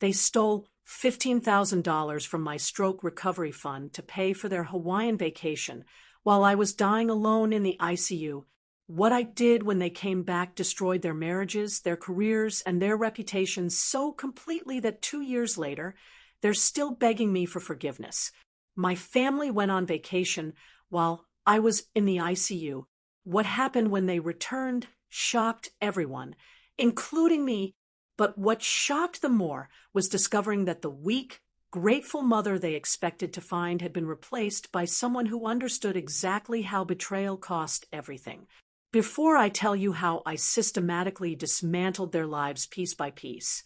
They stole $15,000 from my stroke recovery fund to pay for their Hawaiian vacation while I was dying alone in the ICU. What I did when they came back destroyed their marriages, their careers, and their reputations so completely that 2 years later, they're still begging me for forgiveness. My family went on vacation while I was in the ICU. What happened when they returned shocked everyone, including me. But what shocked them more was discovering that the weak, grateful mother they expected to find had been replaced by someone who understood exactly how betrayal cost everything. Before I tell you how I systematically dismantled their lives piece by piece,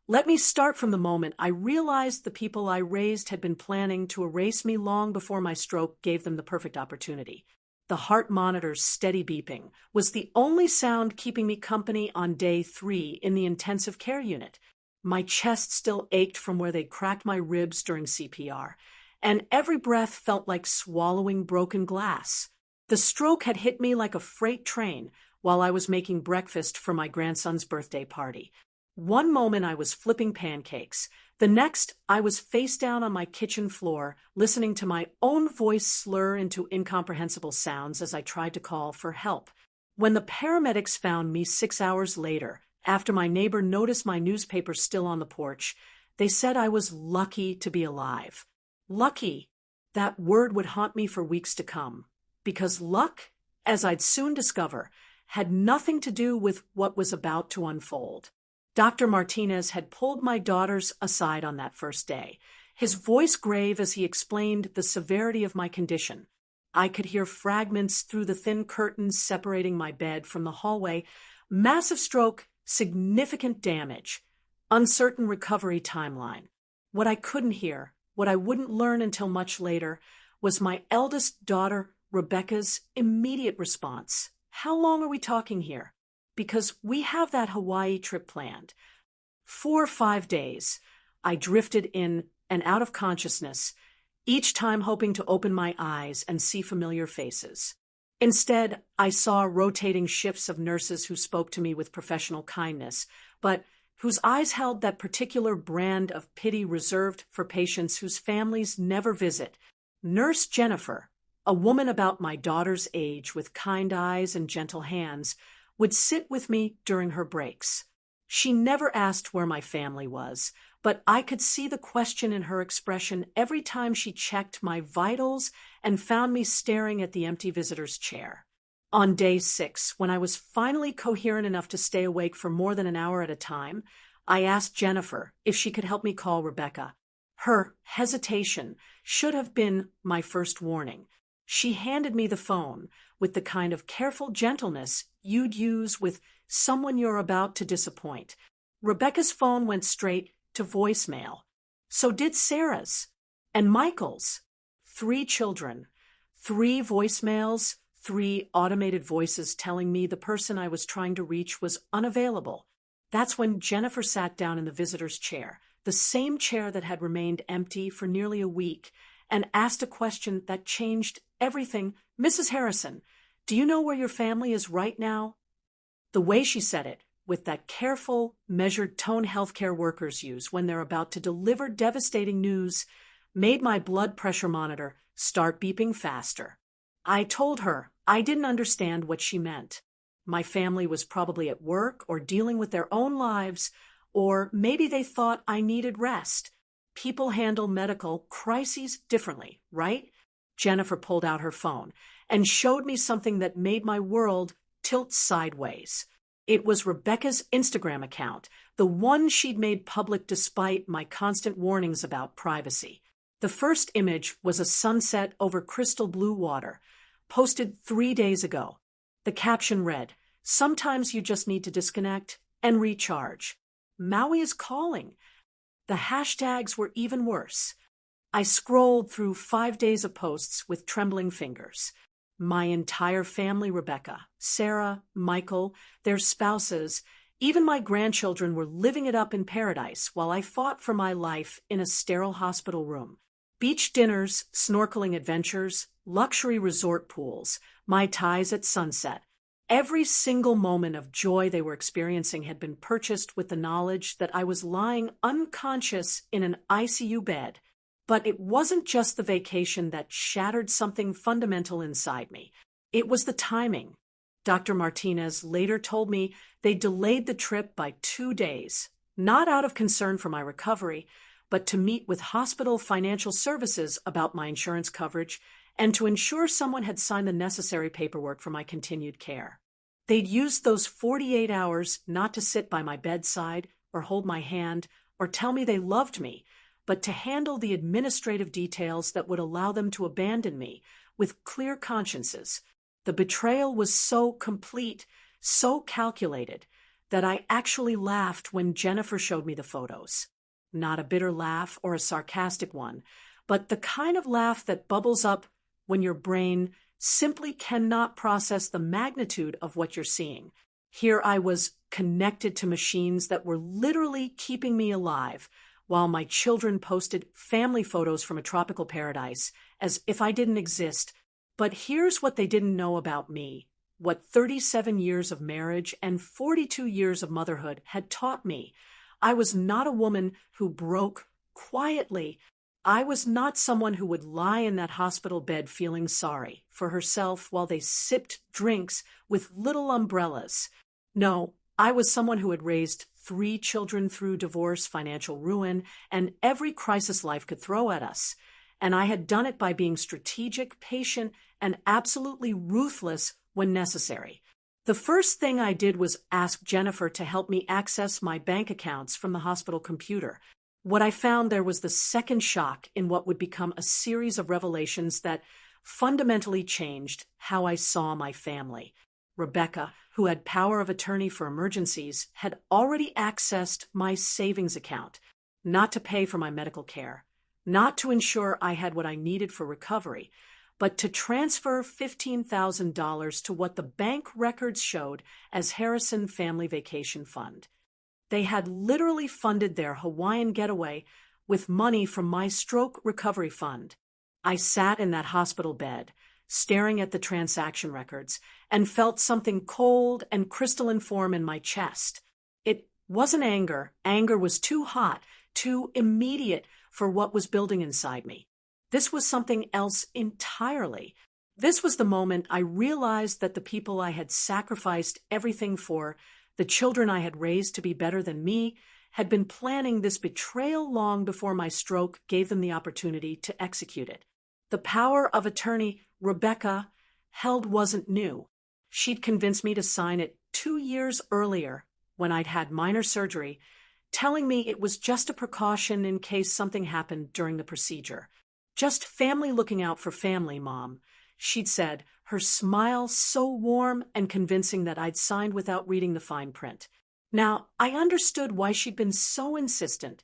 let me start from the moment I realized the people I raised had been planning to erase me long before my stroke gave them the perfect opportunity. The heart monitor's steady beeping was the only sound keeping me company on day 3 in the intensive care unit. My chest still ached from where they'd cracked my ribs during CPR, and every breath felt like swallowing broken glass. The stroke had hit me like a freight train while I was making breakfast for my grandson's birthday party. One moment I was flipping pancakes. The next, I was face down on my kitchen floor, listening to my own voice slur into incomprehensible sounds as I tried to call for help. When the paramedics found me 6 hours later, after my neighbor noticed my newspaper still on the porch, they said I was lucky to be alive. Lucky. That word would haunt me for weeks to come. Because luck, as I'd soon discover, had nothing to do with what was about to unfold. Dr. Martinez had pulled my daughters aside on that first day, his voice grave as he explained the severity of my condition. I could hear fragments through the thin curtains separating my bed from the hallway. Massive stroke, significant damage, uncertain recovery timeline. What I couldn't hear, what I wouldn't learn until much later, was my eldest daughter, Rebecca's immediate response. How long are we talking here? Because we have that Hawaii trip planned. 4 or 5 days, I drifted in and out of consciousness, each time hoping to open my eyes and see familiar faces. Instead, I saw rotating shifts of nurses who spoke to me with professional kindness, but whose eyes held that particular brand of pity reserved for patients whose families never visit. Nurse Jennifer, a woman about my daughter's age with kind eyes and gentle hands, would sit with me during her breaks. She never asked where my family was, but I could see the question in her expression every time she checked my vitals and found me staring at the empty visitor's chair. On day 6, when I was finally coherent enough to stay awake for more than an hour at a time, I asked Jennifer if she could help me call Rebecca. Her hesitation should have been my first warning. She handed me the phone with the kind of careful gentleness you'd use with someone you're about to disappoint. Rebecca's phone went straight to voicemail. So did Sarah's and Michael's. 3 children, 3 voicemails, 3 automated voices telling me the person I was trying to reach was unavailable. That's when Jennifer sat down in the visitor's chair, the same chair that had remained empty for nearly a week, and asked a question that changed everything. Mrs. Harrison, do you know where your family is right now? The way she said it, with that careful, measured tone healthcare workers use when they're about to deliver devastating news, made my blood pressure monitor start beeping faster. I told her I didn't understand what she meant. My family was probably at work or dealing with their own lives, or maybe they thought I needed rest. People handle medical crises differently, right? Jennifer pulled out her phone and showed me something that made my world tilt sideways. It was Rebecca's Instagram account, the one she'd made public despite my constant warnings about privacy. The first image was a sunset over crystal blue water, posted 3 days ago. The caption read, "Sometimes you just need to disconnect and recharge. Maui is calling." The hashtags were even worse. I scrolled through 5 days of posts with trembling fingers. My entire family, Rebecca, Sarah, Michael, their spouses, even my grandchildren were living it up in paradise while I fought for my life in a sterile hospital room. Beach dinners, snorkeling adventures, luxury resort pools, Mai Tais at sunset. Every single moment of joy they were experiencing had been purchased with the knowledge that I was lying unconscious in an ICU bed. But it wasn't just the vacation that shattered something fundamental inside me. It was the timing. Dr. Martinez later told me they delayed the trip by 2 days, not out of concern for my recovery, but to meet with hospital financial services about my insurance coverage and to ensure someone had signed the necessary paperwork for my continued care. They'd used those 48 hours not to sit by my bedside or hold my hand or tell me they loved me, but to handle the administrative details that would allow them to abandon me with clear consciences. The betrayal was so complete, so calculated, that I actually laughed when Jennifer showed me the photos. Not a bitter laugh or a sarcastic one, but the kind of laugh that bubbles up when your brain simply cannot process the magnitude of what you're seeing. Here I was connected to machines that were literally keeping me alive, while my children posted family photos from a tropical paradise as if I didn't exist. But here's what they didn't know about me, what 37 years of marriage and 42 years of motherhood had taught me. I was not a woman who broke quietly. I was not someone who would lie in that hospital bed feeling sorry for herself while they sipped drinks with little umbrellas. No, I was someone who had raised 3 children through divorce, financial ruin, and every crisis life could throw at us. And I had done it by being strategic, patient, and absolutely ruthless when necessary. The first thing I did was ask Jennifer to help me access my bank accounts from the hospital computer. What I found there was the second shock in what would become a series of revelations that fundamentally changed how I saw my family. Rebecca, who had power of attorney for emergencies, had already accessed my savings account, not to pay for my medical care, not to ensure I had what I needed for recovery, but to transfer $15,000 to what the bank records showed as Harrison Family Vacation Fund. They had literally funded their Hawaiian getaway with money from my stroke recovery fund. I sat in that hospital bed, staring at the transaction records, and felt something cold and crystalline form in my chest. It wasn't anger. Anger was too hot, too immediate for what was building inside me. This was something else entirely. This was the moment I realized that the people I had sacrificed everything for, the children I had raised to be better than me, had been planning this betrayal long before my stroke gave them the opportunity to execute it. The power of attorney Rebecca held wasn't new. She'd convinced me to sign it 2 years earlier when I'd had minor surgery, telling me it was just a precaution in case something happened during the procedure. Just family looking out for family, Mom, she'd said, her smile so warm and convincing that I'd signed without reading the fine print. Now, I understood why she'd been so insistent,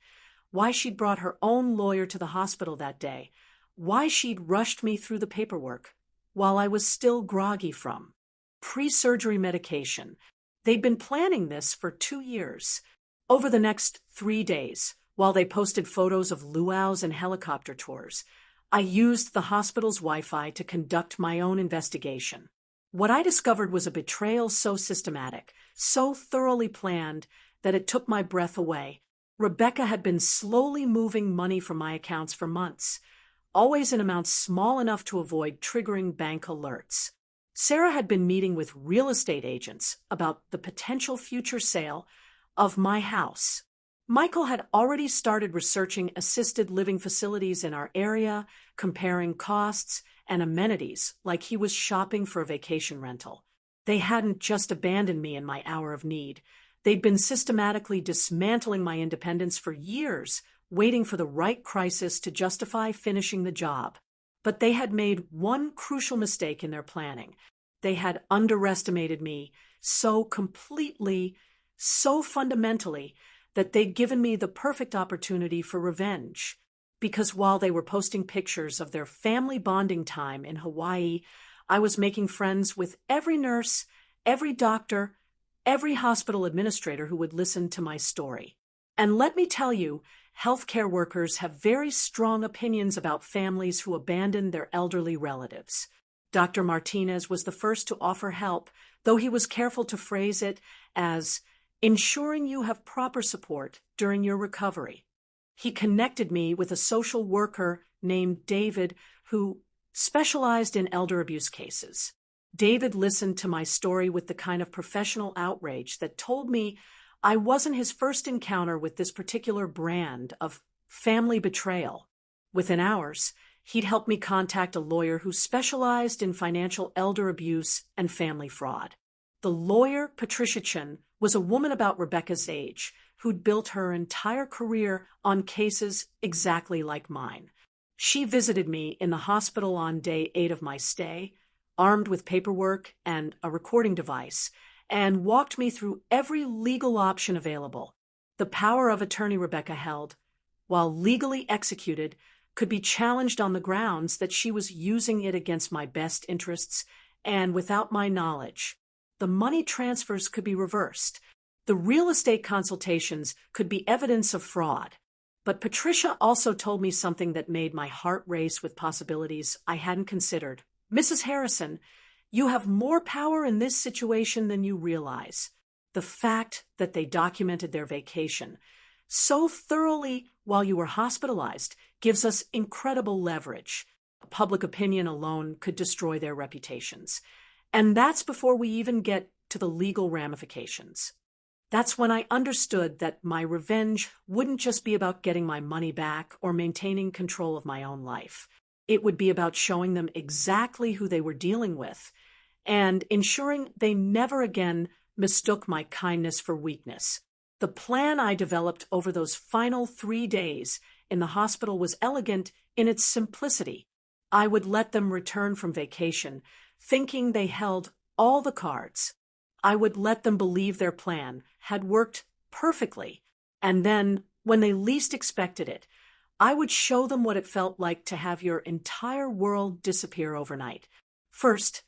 why she'd brought her own lawyer to the hospital that day, why she'd rushed me through the paperwork while I was still groggy from pre-surgery medication. They'd been planning this for 2 years. Over the next 3 days, while they posted photos of luau's and helicopter tours, I used the hospital's Wi-Fi to conduct my own investigation. What I discovered was a betrayal so systematic, so thoroughly planned, that it took my breath away. Rebecca had been slowly moving money from my accounts for months, always in amounts small enough to avoid triggering bank alerts. Sarah had been meeting with real estate agents about the potential future sale of my house. Michael had already started researching assisted living facilities in our area, comparing costs and amenities like he was shopping for a vacation rental. They hadn't just abandoned me in my hour of need. They'd been systematically dismantling my independence for years, waiting for the right crisis to justify finishing the job. But they had made one crucial mistake in their planning. They had underestimated me so completely, so fundamentally, that they'd given me the perfect opportunity for revenge. Because while they were posting pictures of their family bonding time in Hawaii, I was making friends with every nurse, every doctor, every hospital administrator who would listen to my story. And let me tell you, healthcare workers have very strong opinions about families who abandon their elderly relatives. Dr. Martinez was the first to offer help though he was careful to phrase it as ensuring you have proper support during your recovery. He connected me with a social worker named David who specialized in elder abuse cases. David listened to my story with the kind of professional outrage that told me I wasn't his first encounter with this particular brand of family betrayal. Within hours, he'd helped me contact a lawyer who specialized in financial elder abuse and family fraud. The lawyer, Patricia Chen, was a woman about Rebecca's age who'd built her entire career on cases exactly like mine. She visited me in the hospital on day 8 of my stay, armed with paperwork and a recording device, and walked me through every legal option available. The power of attorney Rebecca held, while legally executed, could be challenged on the grounds that she was using it against my best interests and without my knowledge. The money transfers could be reversed. The real estate consultations could be evidence of fraud. But Patricia also told me something that made my heart race with possibilities I hadn't considered. Mrs. Harrison, you have more power in this situation than you realize. The fact that they documented their vacation so thoroughly while you were hospitalized gives us incredible leverage. Public opinion alone could destroy their reputations. And that's before we even get to the legal ramifications. That's when I understood that my revenge wouldn't just be about getting my money back or maintaining control of my own life. It would be about showing them exactly who they were dealing with and ensuring they never again mistook my kindness for weakness. The plan I developed over those final 3 days in the hospital was elegant in its simplicity. I would let them return from vacation, thinking they held all the cards. I would let them believe their plan had worked perfectly, and then, when they least expected it, I would show them what it felt like to have your entire world disappear overnight. First,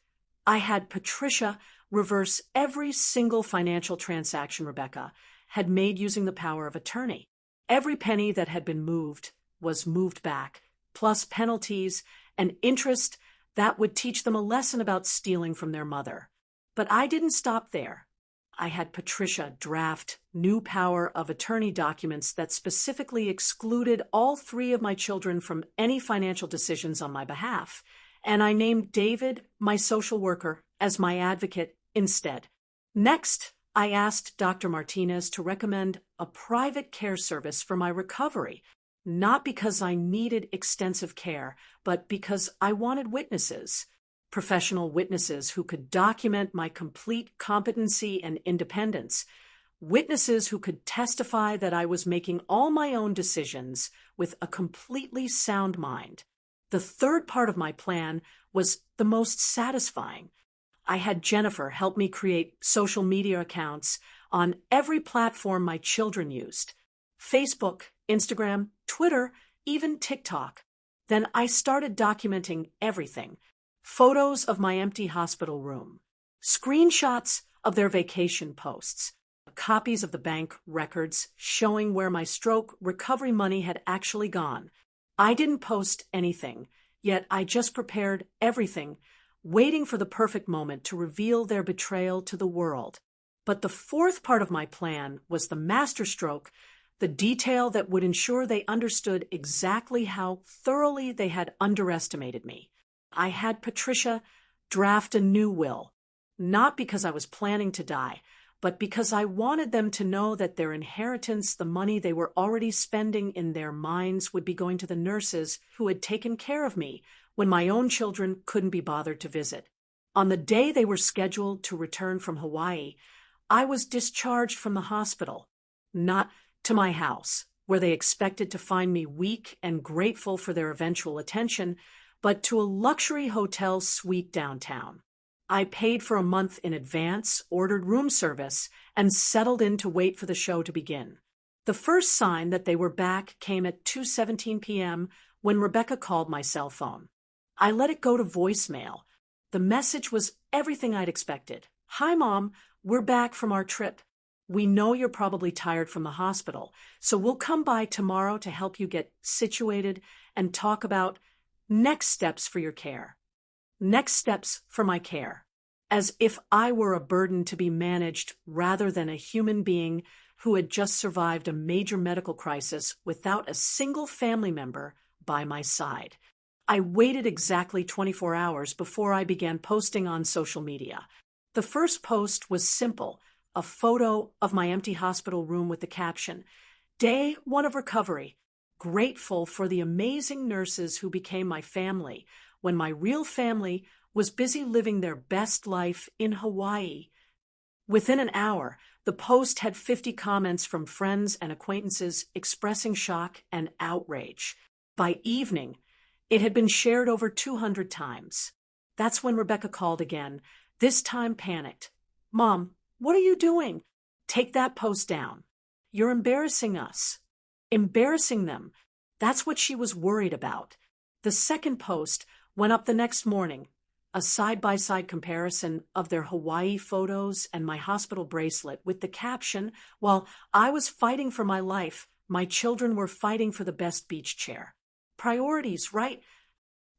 I had Patricia reverse every single financial transaction Rebecca had made using the power of attorney. Every penny that had been moved was moved back, plus penalties and interest that would teach them a lesson about stealing from their mother. But I didn't stop there. I had Patricia draft new power of attorney documents that specifically excluded all 3 of my children from any financial decisions on my behalf, and I named David, my social worker, as my advocate instead. Next, I asked Dr. Martinez to recommend a private care service for my recovery, not because I needed extensive care, but because I wanted witnesses. Professional witnesses who could document my complete competency and independence, witnesses who could testify that I was making all my own decisions with a completely sound mind. The third part of my plan was the most satisfying. I had Jennifer help me create social media accounts on every platform my children used: Facebook, Instagram, Twitter, even TikTok. Then I started documenting everything. Photos of my empty hospital room, screenshots of their vacation posts, copies of the bank records showing where my stroke recovery money had actually gone. I didn't post anything, yet I just prepared everything, waiting for the perfect moment to reveal their betrayal to the world. But the fourth part of my plan was the masterstroke, the detail that would ensure they understood exactly how thoroughly they had underestimated me. I had Patricia draft a new will, not because I was planning to die, but because I wanted them to know that their inheritance, the money they were already spending in their minds, would be going to the nurses who had taken care of me when my own children couldn't be bothered to visit. On the day they were scheduled to return from Hawaii, I was discharged from the hospital, not to my house, where they expected to find me weak and grateful for their eventual attention, but to a luxury hotel suite downtown. I paid for a month in advance, ordered room service, and settled in to wait for the show to begin. The first sign that they were back came at 2:17 p.m. when Rebecca called my cell phone. I let it go to voicemail. The message was everything I'd expected. "Hi, Mom, we're back from our trip. We know you're probably tired from the hospital, so we'll come by tomorrow to help you get situated and talk about next steps for your care. Next steps for my care." as if I were a burden to be managed rather than a human being who had just survived a major medical crisis without a single family member by my side. I waited exactly 24 hours before I began posting on social media. The first post was simple, a photo of my empty hospital room with the caption, "Day 1 of recovery. Grateful for the amazing nurses who became my family when my real family was busy living their best life in Hawaii." Within an hour, the post had 50 comments from friends and acquaintances expressing shock and outrage. By evening, it had been shared over 200 times. That's when Rebecca called again, this time panicked. "Mom, what are you doing? Take that post down. You're embarrassing us." Embarrassing them. That's what she was worried about. The second post went up the next morning, a side-by-side comparison of their Hawaii photos and my hospital bracelet with the caption, "While I was fighting for my life, my children were fighting for the best beach chair." Priorities, right?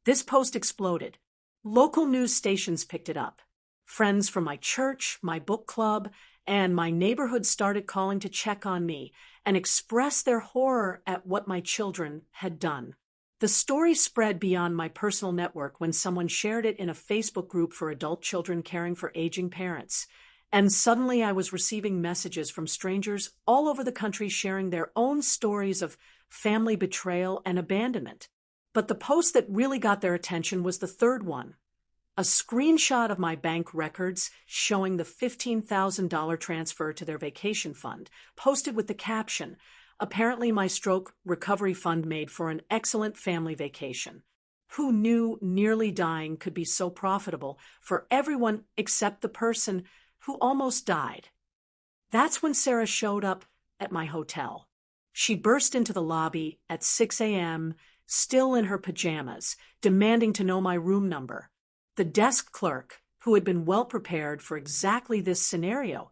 This post exploded. Local news stations picked it up. Friends from my church, my book club, and my neighborhood started calling to check on me and express their horror at what my children had done. The story spread beyond my personal network when someone shared it in a Facebook group for adult children caring for aging parents. And suddenly I was receiving messages from strangers all over the country sharing their own stories of family betrayal and abandonment. But the post that really got their attention was the third one. A screenshot of my bank records showing the $15,000 transfer to their vacation fund, posted with the caption, "Apparently my stroke recovery fund made for an excellent family vacation." Who knew nearly dying could be so profitable for everyone except the person who almost died? That's when Sarah showed up at my hotel. She burst into the lobby at 6 a.m., still in her pajamas, demanding to know my room number. The desk clerk, who had been well prepared for exactly this scenario,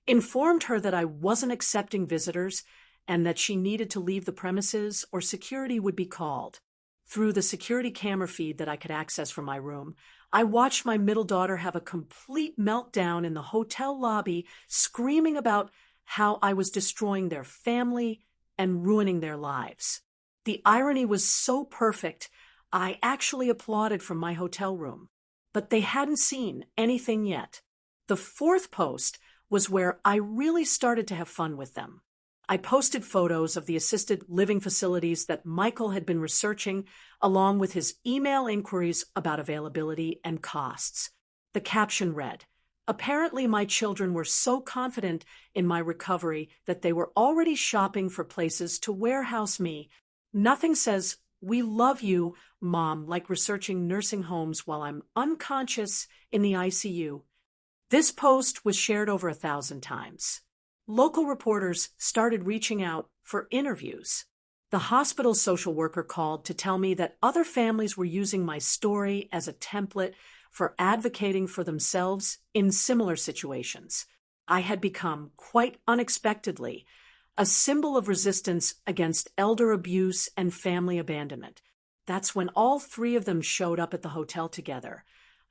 informed her that I wasn't accepting visitors and that she needed to leave the premises or security would be called. Through the security camera feed that I could access from my room, I watched my middle daughter have a complete meltdown in the hotel lobby, screaming about how I was destroying their family and ruining their lives. The irony was so perfect, I actually applauded from my hotel room. But they hadn't seen anything yet. The fourth post was where I really started to have fun with them. I posted photos of the assisted living facilities that Michael had been researching, along with his email inquiries about availability and costs. The caption read, "Apparently my children were so confident in my recovery that they were already shopping for places to warehouse me. Nothing says, 'We love you, Mom,' like researching nursing homes while I'm unconscious in the ICU." This post was shared over 1,000 times. Local reporters started reaching out for interviews. The hospital social worker called to tell me that other families were using my story as a template for advocating for themselves in similar situations. I had become, quite unexpectedly, a symbol of resistance against elder abuse and family abandonment. That's when all three of them showed up at the hotel together,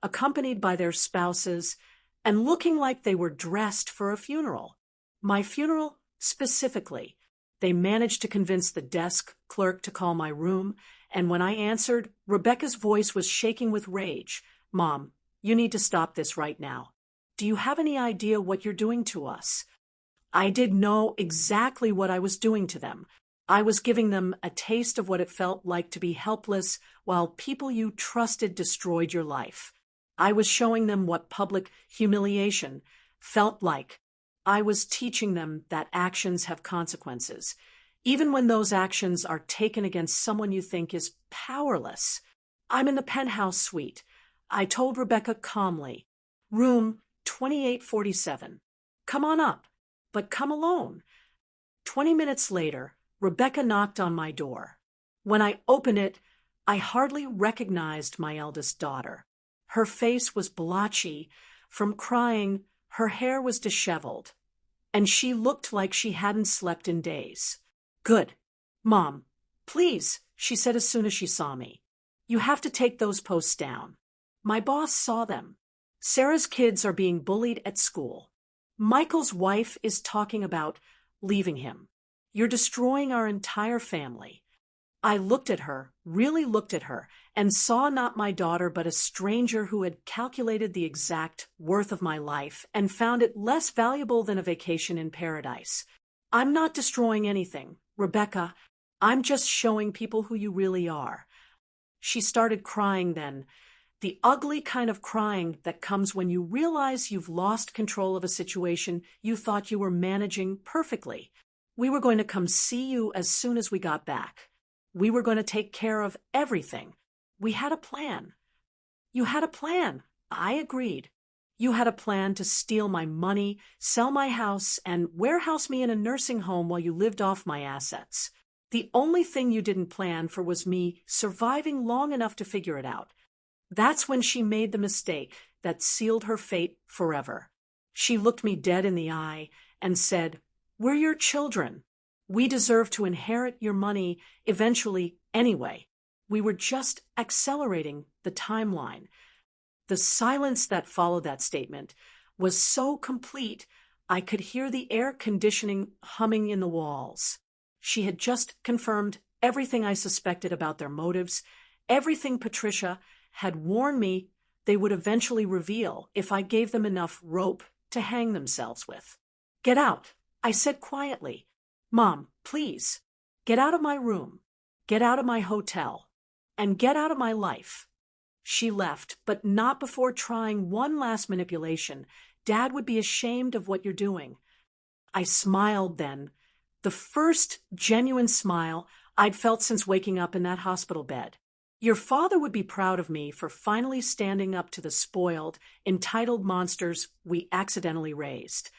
accompanied by their spouses and looking like they were dressed for a funeral. My funeral, specifically. They managed to convince the desk clerk to call my room, and when I answered, Rebecca's voice was shaking with rage. "Mom, you need to stop this right now. Do you have any idea what you're doing to us?" I did know exactly what I was doing to them. I was giving them a taste of what it felt like to be helpless while people you trusted destroyed your life. I was showing them what public humiliation felt like. I was teaching them that actions have consequences, even when those actions are taken against someone you think is powerless. I'm in the penthouse suite. I told Rebecca calmly, "Room 2847. Come on up, but come alone." 20 minutes later, Rebecca knocked on my door. When I opened it, I hardly recognized my eldest daughter. Her face was blotchy from crying, her hair was disheveled, and she looked like she hadn't slept in days. "Good. Mom, please," she said as soon as she saw me. "You have to take those posts down." My boss saw them. Sarah's kids are being bullied at school. Michael's wife is talking about leaving him. You're destroying our entire family. I looked at her, really looked at her, and saw not my daughter but a stranger who had calculated the exact worth of my life and found it less valuable than a vacation in paradise. I'm not destroying anything, Rebecca. I'm just showing people who you really are. She started crying then, the ugly kind of crying that comes when you realize you've lost control of a situation you thought you were managing perfectly. We were going to come see you as soon as we got back. We were going to take care of everything. We had a plan. You had a plan. I agreed. You had a plan to steal my money, sell my house, and warehouse me in a nursing home while you lived off my assets. The only thing you didn't plan for was me surviving long enough to figure it out. That's when she made the mistake that sealed her fate forever. She looked me dead in the eye and said, "We're your children. We deserve to inherit your money eventually anyway." We were just accelerating the timeline. The silence that followed that statement was so complete I could hear the air conditioning humming in the walls. She had just confirmed everything I suspected about their motives, everything Patricia had warned me they would eventually reveal if I gave them enough rope to hang themselves with. "Get out," I said quietly. "Mom, please, get out of my room, get out of my hotel, and get out of my life." She left, but not before trying one last manipulation. "Dad would be ashamed of what you're doing." I smiled then, the first genuine smile I'd felt since waking up in that hospital bed. "Your father would be proud of me for finally standing up to the spoiled, entitled monsters we accidentally raised."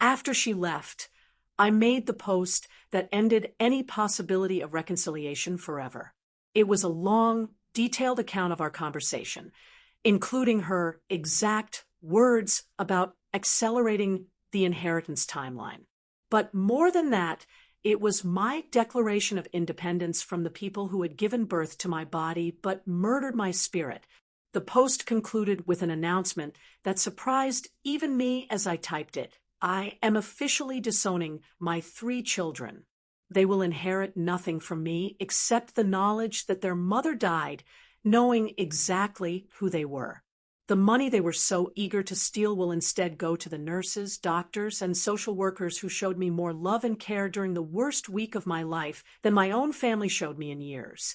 After she left, I made the post that ended any possibility of reconciliation forever. It was a long, detailed account of our conversation, including her exact words about accelerating the inheritance timeline. But more than that, it was my declaration of independence from the people who had given birth to my body but murdered my spirit. The post concluded with an announcement that surprised even me as I typed it. I am officially disowning my 3 children. They will inherit nothing from me except the knowledge that their mother died, knowing exactly who they were. The money they were so eager to steal will instead go to the nurses, doctors, and social workers who showed me more love and care during the worst week of my life than my own family showed me in years.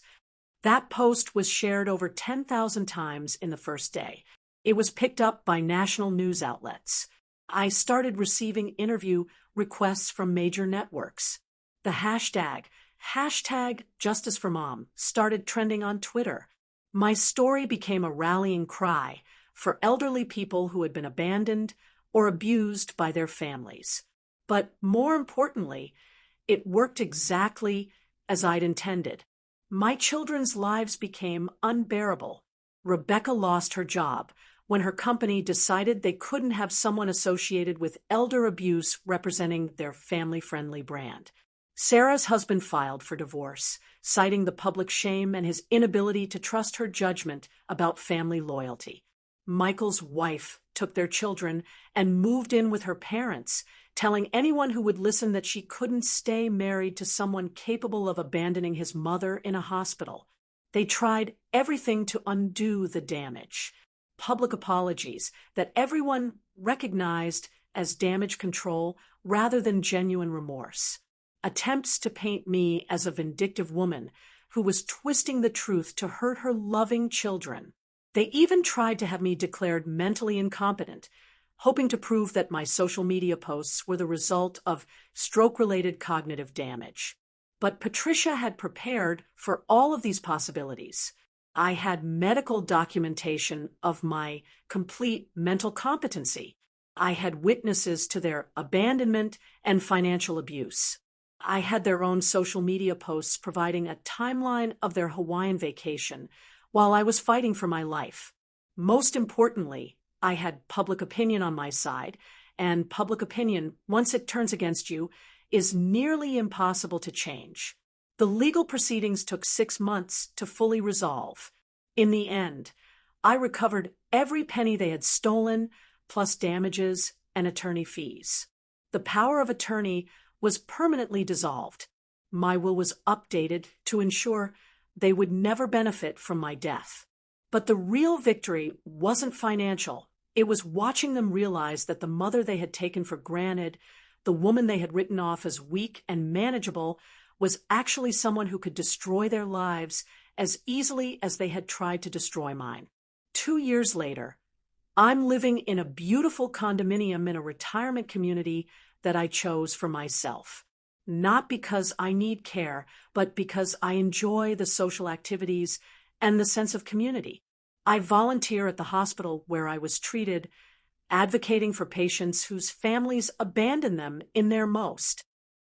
That post was shared over 10,000 times in the first day. It was picked up by national news outlets. I started receiving interview requests from major networks. The hashtag Justice for Mom started trending on Twitter. My story became a rallying cry for elderly people who had been abandoned or abused by their families. But more importantly, it worked exactly as I'd intended. My children's lives became unbearable. Rebecca lost her job when her company decided they couldn't have someone associated with elder abuse representing their family-friendly brand. Sarah's husband filed for divorce, citing the public shame and his inability to trust her judgment about family loyalty. Michael's wife took their children and moved in with her parents, telling anyone who would listen that she couldn't stay married to someone capable of abandoning his mother in a hospital. They tried everything to undo the damage. Public apologies that everyone recognized as damage control rather than genuine remorse. Attempts to paint me as a vindictive woman who was twisting the truth to hurt her loving children. They even tried to have me declared mentally incompetent, hoping to prove that my social media posts were the result of stroke-related cognitive damage. But Patricia had prepared for all of these possibilities. I had medical documentation of my complete mental competency. I had witnesses to their abandonment and financial abuse. I had their own social media posts providing a timeline of their Hawaiian vacation while I was fighting for my life. Most importantly, I had public opinion on my side, and public opinion, once it turns against you, is nearly impossible to change. The legal proceedings took 6 months to fully resolve. In the end, I recovered every penny they had stolen, plus damages and attorney fees. The power of attorney was permanently dissolved. My will was updated to ensure they would never benefit from my death. But the real victory wasn't financial. It was watching them realize that the mother they had taken for granted, the woman they had written off as weak and manageable, was actually someone who could destroy their lives as easily as they had tried to destroy mine. 2 years later, I'm living in a beautiful condominium in a retirement community that I chose for myself. Not because I need care, but because I enjoy the social activities and the sense of community. I volunteer at the hospital where I was treated, advocating for patients whose families abandon them in their most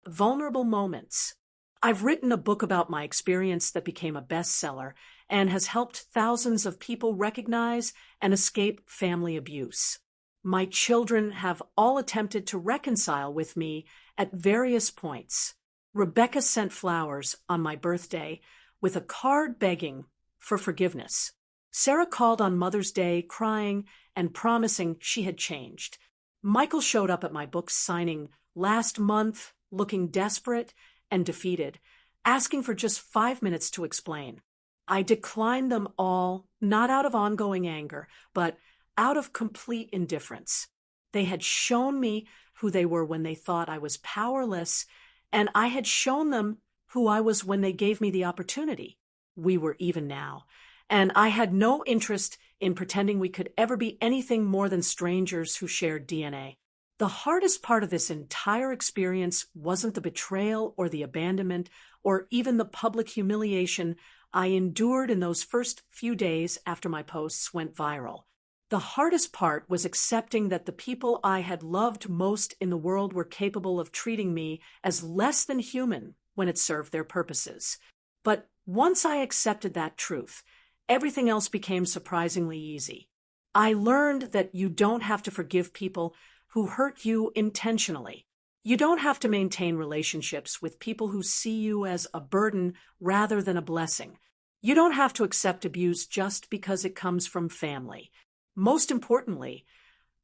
vulnerable moments. I've written a book about my experience that became a bestseller and has helped thousands of people recognize and escape family abuse. My children have all attempted to reconcile with me at various points. Rebecca sent flowers on my birthday with a card begging for forgiveness. Sarah called on Mother's Day crying and promising she had changed. Michael showed up at my book signing last month looking desperate and defeated, asking for just 5 minutes to explain. I declined them all, not out of ongoing anger, but out of complete indifference. They had shown me who they were when they thought I was powerless, and I had shown them who I was when they gave me the opportunity. We were even now, and I had no interest in pretending we could ever be anything more than strangers who shared DNA. The hardest part of this entire experience wasn't the betrayal or the abandonment or even the public humiliation I endured in those first few days after my posts went viral. The hardest part was accepting that the people I had loved most in the world were capable of treating me as less than human when it served their purposes. But once I accepted that truth, everything else became surprisingly easy. I learned that you don't have to forgive people who hurt you intentionally. You don't have to maintain relationships with people who see you as a burden rather than a blessing. You don't have to accept abuse just because it comes from family. Most importantly,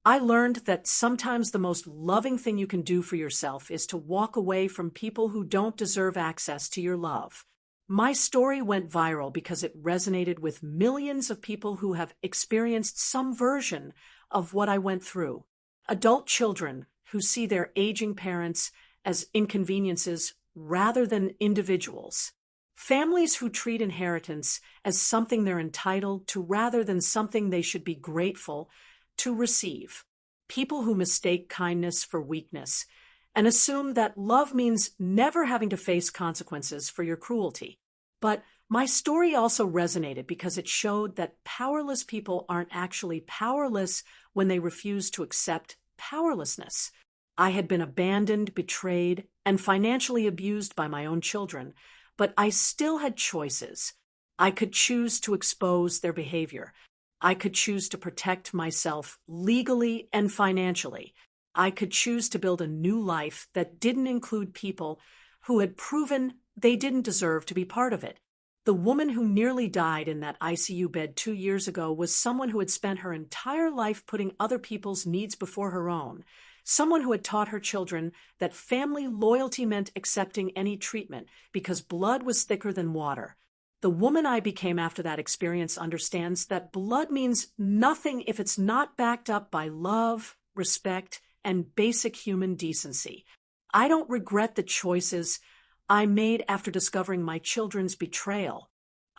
I learned that sometimes the most loving thing you can do for yourself is to walk away from people who don't deserve access to your love. My story went viral because it resonated with millions of people who have experienced some version of what I went through. Adult children who see their aging parents as inconveniences rather than individuals. Families who treat inheritance as something they're entitled to rather than something they should be grateful to receive. People who mistake kindness for weakness and assume that love means never having to face consequences for your cruelty. But my story also resonated because it showed that powerless people aren't actually powerless when they refuse to accept powerlessness. I had been abandoned, betrayed, and financially abused by my own children, but I still had choices. I could choose to expose their behavior. I could choose to protect myself legally and financially. I could choose to build a new life that didn't include people who had proven they didn't deserve to be part of it. The woman who nearly died in that ICU bed 2 years ago was someone who had spent her entire life putting other people's needs before her own. Someone who had taught her children that family loyalty meant accepting any treatment because blood was thicker than water. The woman I became after that experience understands that blood means nothing if it's not backed up by love, respect, and basic human decency. I don't regret the choices I made after discovering my children's betrayal.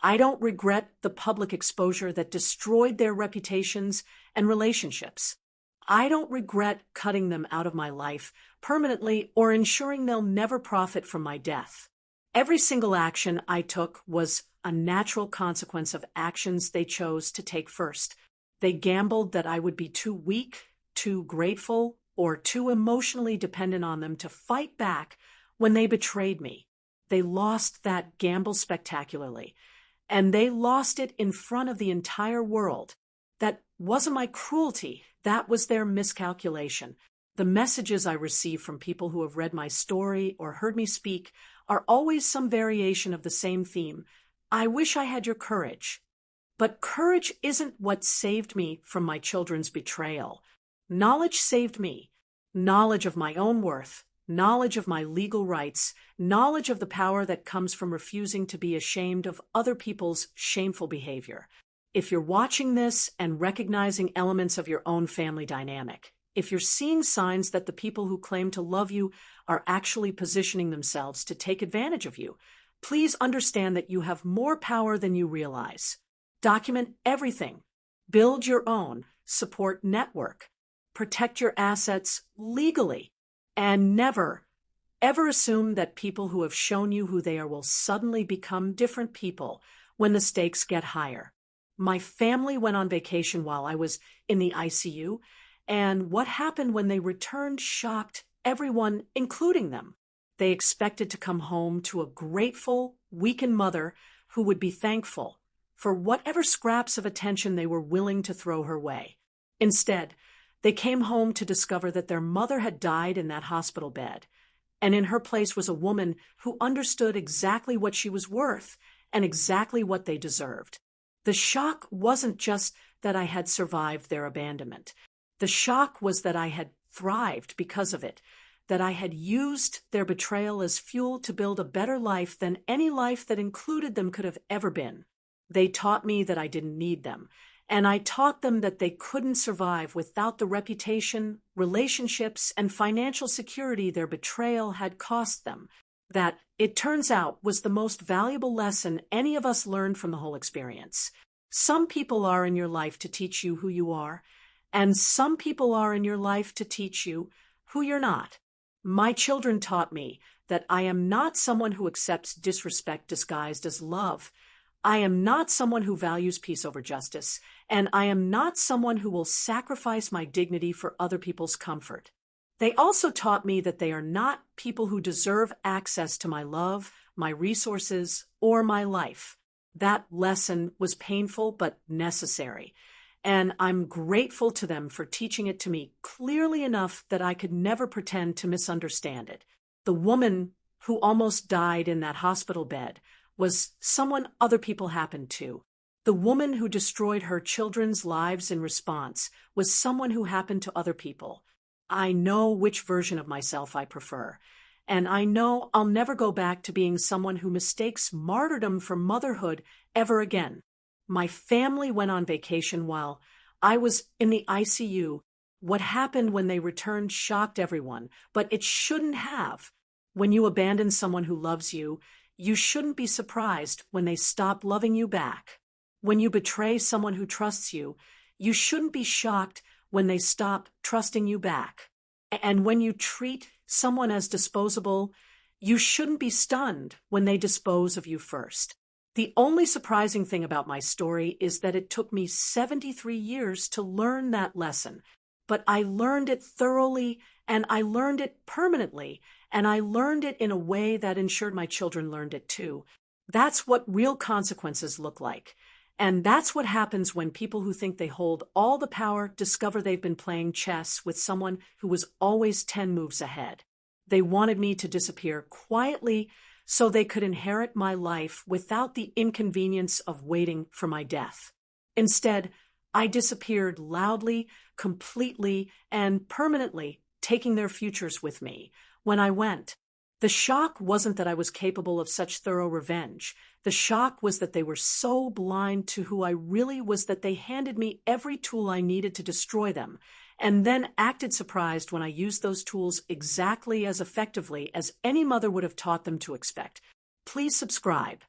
I don't regret the public exposure that destroyed their reputations and relationships. I don't regret cutting them out of my life permanently or ensuring they'll never profit from my death. Every single action I took was a natural consequence of actions they chose to take first. They gambled that I would be too weak, too grateful, or too emotionally dependent on them to fight back when they betrayed me. They lost that gamble spectacularly, and they lost it in front of the entire world. That wasn't my cruelty. That was their miscalculation. The messages I receive from people who have read my story or heard me speak are always some variation of the same theme. I wish I had your courage. But courage isn't what saved me from my children's betrayal. Knowledge saved me. Knowledge of my own worth, knowledge of my legal rights, knowledge of the power that comes from refusing to be ashamed of other people's shameful behavior. If you're watching this and recognizing elements of your own family dynamic, if you're seeing signs that the people who claim to love you are actually positioning themselves to take advantage of you, please understand that you have more power than you realize. Document everything. Build your own support network. Protect your assets legally. And never, ever assume that people who have shown you who they are will suddenly become different people when the stakes get higher. My family went on vacation while I was in the ICU, and what happened when they returned shocked everyone, including them. They expected to come home to a grateful, weakened mother who would be thankful for whatever scraps of attention they were willing to throw her way. Instead, they came home to discover that their mother had died in that hospital bed, and in her place was a woman who understood exactly what she was worth and exactly what they deserved. The shock wasn't just that I had survived their abandonment. The shock was that I had thrived because of it, that I had used their betrayal as fuel to build a better life than any life that included them could have ever been. They taught me that I didn't need them, and I taught them that they couldn't survive without the reputation, relationships, and financial security their betrayal had cost them. That, it turns out, was the most valuable lesson any of us learned from the whole experience. Some people are in your life to teach you who you are, and some people are in your life to teach you who you're not. My children taught me that I am not someone who accepts disrespect disguised as love. I am not someone who values peace over justice, and I am not someone who will sacrifice my dignity for other people's comfort. They also taught me that they are not people who deserve access to my love, my resources, or my life. That lesson was painful but necessary, and I'm grateful to them for teaching it to me clearly enough that I could never pretend to misunderstand it. The woman who almost died in that hospital bed was someone other people happened to. The woman who destroyed her children's lives in response was someone who happened to other people. I know which version of myself I prefer, and I know I'll never go back to being someone who mistakes martyrdom for motherhood ever again. My family went on vacation while I was in the ICU. What happened when they returned shocked everyone, but it shouldn't have. When you abandon someone who loves you, you shouldn't be surprised when they stop loving you back. When you betray someone who trusts you, you shouldn't be shocked when they stop trusting you back. And when you treat someone as disposable, you shouldn't be stunned when they dispose of you first. The only surprising thing about my story is that it took me 73 years to learn that lesson. But I learned it thoroughly, and I learned it permanently, and I learned it in a way that ensured my children learned it too. That's what real consequences look like. And that's what happens when people who think they hold all the power discover they've been playing chess with someone who was always 10 moves ahead. They wanted me to disappear quietly so they could inherit my life without the inconvenience of waiting for my death. Instead, I disappeared loudly, completely, and permanently, taking their futures with me. When I went, the shock wasn't that I was capable of such thorough revenge. The shock was that they were so blind to who I really was that they handed me every tool I needed to destroy them, and then acted surprised when I used those tools exactly as effectively as any mother would have taught them to expect. Please subscribe.